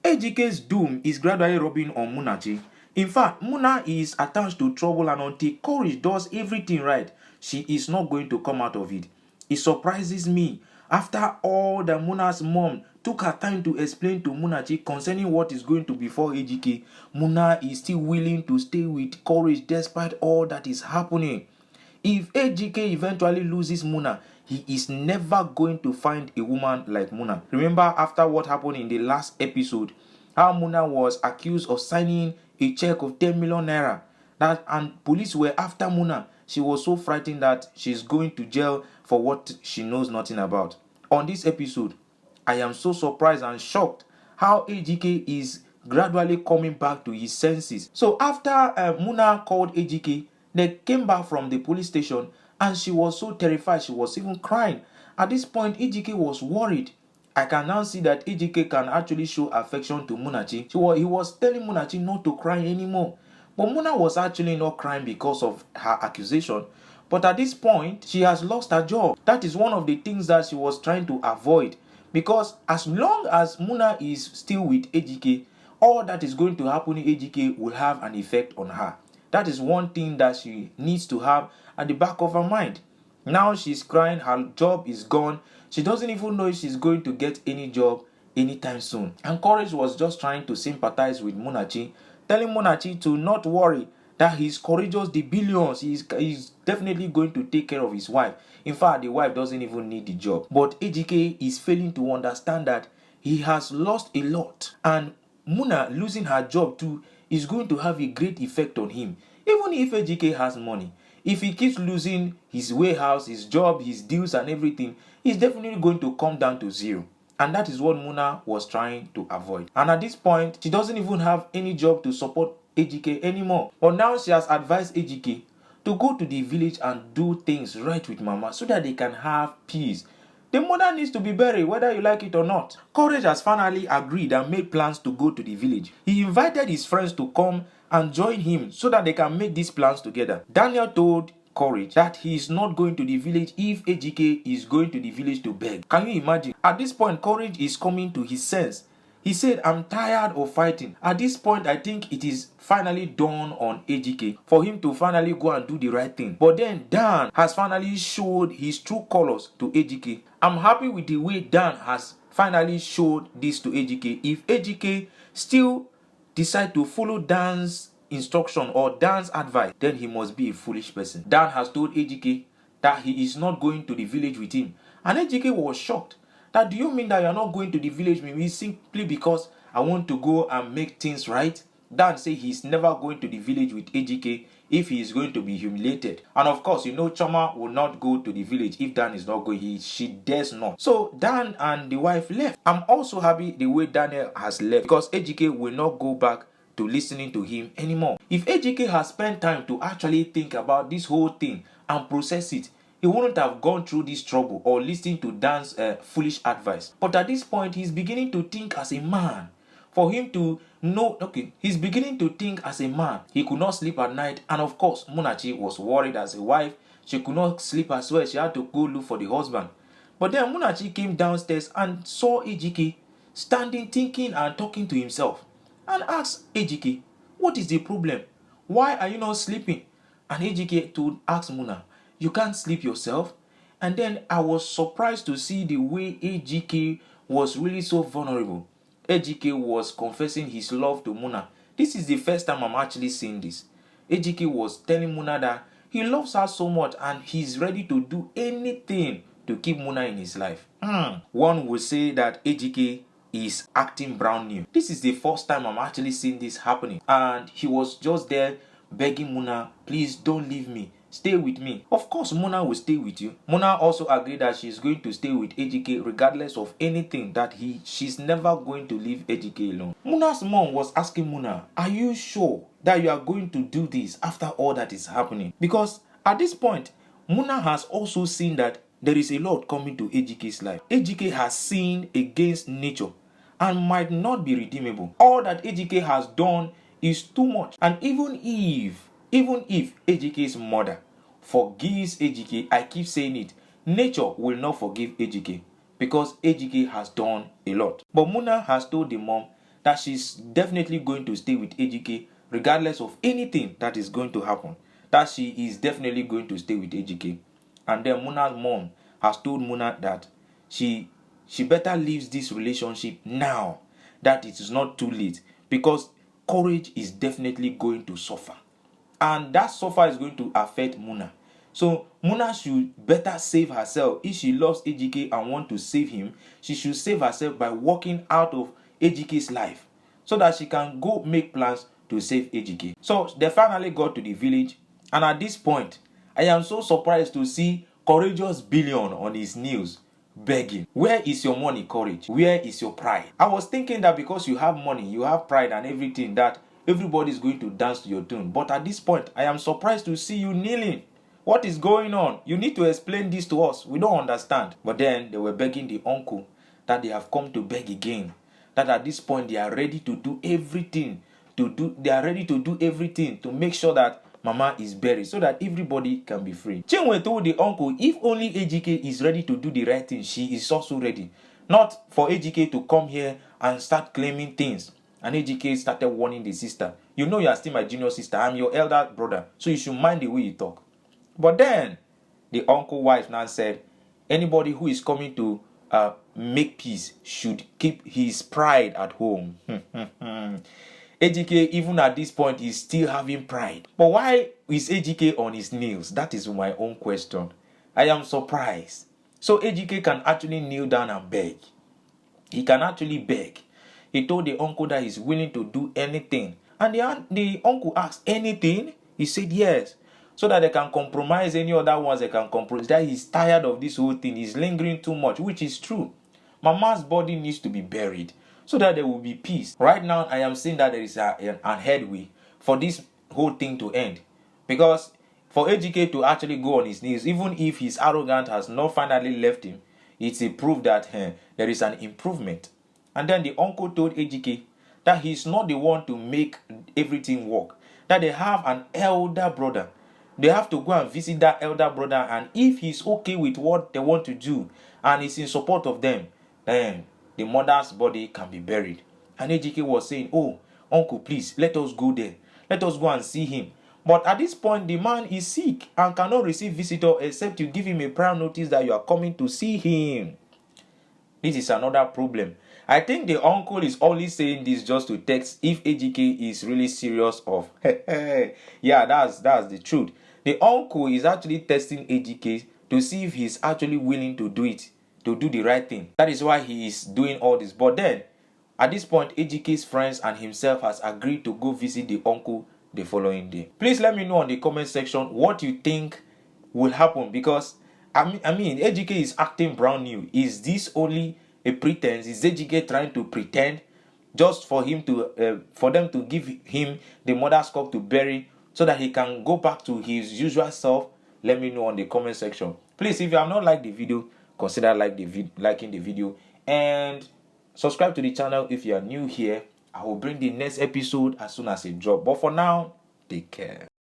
Ejike's doom is gradually rubbing on Munachi. In fact, Muna is attached to trouble, and until Courage does everything right, she is not going to come out of it. It surprises me. After all that Muna's mom took her time to explain to Munachi concerning what is going to befall Ejike, Muna is still willing to stay with Courage despite all that is happening. If Ejike eventually loses Muna, he is never going to find a woman like Muna. Remember after what happened in the last episode, how Muna was accused of signing a check of 10 million naira. And police were after Muna. She was so frightened that she's going to jail for what she knows nothing about. On this episode, I am so surprised and shocked how Ejike is gradually coming back to his senses. So after Muna called Ejike, they came back from the police station and she was so terrified, she was even crying. At this point, Ejike was worried. I can now see that Ejike can actually show affection to Munachi. He was telling Munachi not to cry anymore. But Muna was actually not crying because of her accusation. But at this point, she has lost her job. That is one of the things that she was trying to avoid. Because as long as Muna is still with Ejike, all that is going to happen in Ejike will have an effect on her. That is one thing that she needs to have at the back of her mind. Now she's crying, her job is gone. She doesn't even know if she's going to get any job anytime soon. And Courage was just trying to sympathize with Munachi, telling Munachi to not worry, that he's courageous, the billions, he's definitely going to take care of his wife. In fact, the wife doesn't even need the job. But Ejike is failing to understand that he has lost a lot. And Muna losing her job too is going to have a great effect on him. Even if Ejike has money, if he keeps losing his warehouse, his job, his deals and everything, he's definitely going to come down to zero. And that is what Muna was trying to avoid. And at this point, she doesn't even have any job to support Ejike anymore. But now she has advised Ejike to go to the village and do things right with Mama so that they can have peace. The mother needs to be buried whether you like it or not. Courage has finally agreed and made plans to go to the village. He invited his friends to come and join him so that they can make these plans together. Daniel told Courage that he is not going to the village if Ejike is going to the village to beg. Can you imagine? At this point, Courage is coming to his sense. He said, I'm tired of fighting. At this point, I think it is finally dawned on Ejike for him to finally go and do the right thing. But then Dan has finally showed his true colors to Ejike. I'm happy with the way Dan has finally showed this to Ejike. If Ejike still decide to follow Dan's instruction or Dan's advice, then he must be a foolish person. Dan has told Ejike that he is not going to the village with him. And Ejike was shocked. That, do you mean that you are not going to the village with me simply because I want to go and make things right? Dan said he's never going to the village with Ejike if he is going to be humiliated. And of course, you know Choma will not go to the village if Dan is not going. She dares not. So Dan and the wife left. I'm also happy the way Daniel has left because Ejike will not go back to listening to him anymore. If Ejike has spent time to actually think about this whole thing and process it, he wouldn't have gone through this trouble or listened to Dan's foolish advice. But at this point, he's beginning to think as a man. For him to know, he's beginning to think as a man. He could not sleep at night. And of course, Munachi was worried as a wife. She could not sleep as well. She had to go look for the husband. But then Munachi came downstairs and saw Ejike standing, thinking and talking to himself. And asked Ejike, what is the problem? Why are you not sleeping? And Ejike asked Muna, you can't sleep yourself? And then I was surprised to see the way Ejike was really so vulnerable. Ejike was confessing his love to Muna. This is the first time I'm actually seeing this. Ejike was telling Muna that he loves her so much and he's ready to do anything to keep Muna in his life. One would say that Ejike is acting brand new. This is the first time I'm actually seeing this happening. And he was just there begging Muna, please don't leave me. Stay with me. Of course, Muna will stay with you. Muna also agreed that she's going to stay with Ejike regardless of anything, that she's never going to leave Ejike alone. Muna's mom was asking Muna, are you sure that you are going to do this after all that is happening? Because at this point, Muna has also seen that there is a lot coming to Ejike's life. Ejike has sinned against nature and might not be redeemable. All that Ejike has done is too much. And even if Ejike's mother forgives Ejike, I keep saying it, nature will not forgive Ejike because Ejike has done a lot. But Muna has told the mom that she's definitely going to stay with Ejike regardless of anything that is going to happen. That she is definitely going to stay with Ejike. And then Muna's mom has told Muna that she better leaves this relationship now, that it is not too late, because courage is definitely going to suffer. And that suffer is going to affect Muna. So Muna should better save herself. If she loves Ejike and want to save him, she should save herself by walking out of Ejike's life, so that she can go make plans to save Ejike. So they finally got to the village, and at this point, I am so surprised to see Courageous Billion on his knees begging. Where is your money, Courage? Where is your pride? I was thinking that because you have money, you have pride and everything, that everybody is going to dance to your tune. But at this point, I am surprised to see you kneeling. What is going on? You need to explain this to us. We don't understand. But then they were begging the uncle that they have come to beg again. That at this point they are ready to do everything. They are ready to do everything to make sure that Mama is buried, so that everybody can be free. Chinwe told the uncle if only Ejike is ready to do the right thing, she is also ready. Not for Ejike to come here and start claiming things. And Ejike started warning the sister. You know you are still my junior sister. I'm your elder brother. So you should mind the way you talk. But then, the uncle wife now said, anybody who is coming to make peace should keep his pride at home. Ejike, even at this point, is still having pride. But why is Ejike on his knees? That is my own question. I am surprised. So Ejike can actually kneel down and beg. He can actually beg. He told the uncle that he's willing to do anything. And the uncle asked, anything? He said yes. So that they can compromise any other ones they can compromise. That he's tired of this whole thing. He's lingering too much, which is true. Mama's body needs to be buried so that there will be peace. Right now, I am seeing that there is an headway for this whole thing to end. Because for Ejike to actually go on his knees, even if his arrogance has not finally left him, it's a proof that there is an improvement. And then the uncle told Ejike that he's not the one to make everything work. That they have an elder brother. They have to go and visit that elder brother, and if he's okay with what they want to do and is in support of them, then the mother's body can be buried. And Ejike was saying, oh, uncle, please, let us go there. Let us go and see him. But at this point, the man is sick and cannot receive visitor except you give him a prior notice that you are coming to see him. This is another problem. I think the uncle is only saying this just to test if Ejike is really serious of, yeah, that's the truth. The uncle is actually testing Ejike to see if he's actually willing to do it, to do the right thing. That is why he is doing all this. But then, at this point, Ejike's friends and himself has agreed to go visit the uncle the following day. Please let me know in the comment section what you think will happen, because I mean, Ejike is acting brand new. Is this only a pretense? Is Ejike trying to pretend just for him to for them to give him the mother's cup to bury so that he can go back to his usual self? Let me know in the comment section. Please, if you have not liked the video, consider liking the video and subscribe to the channel if you are new here. I will bring the next episode as soon as it drops. But for now, take care.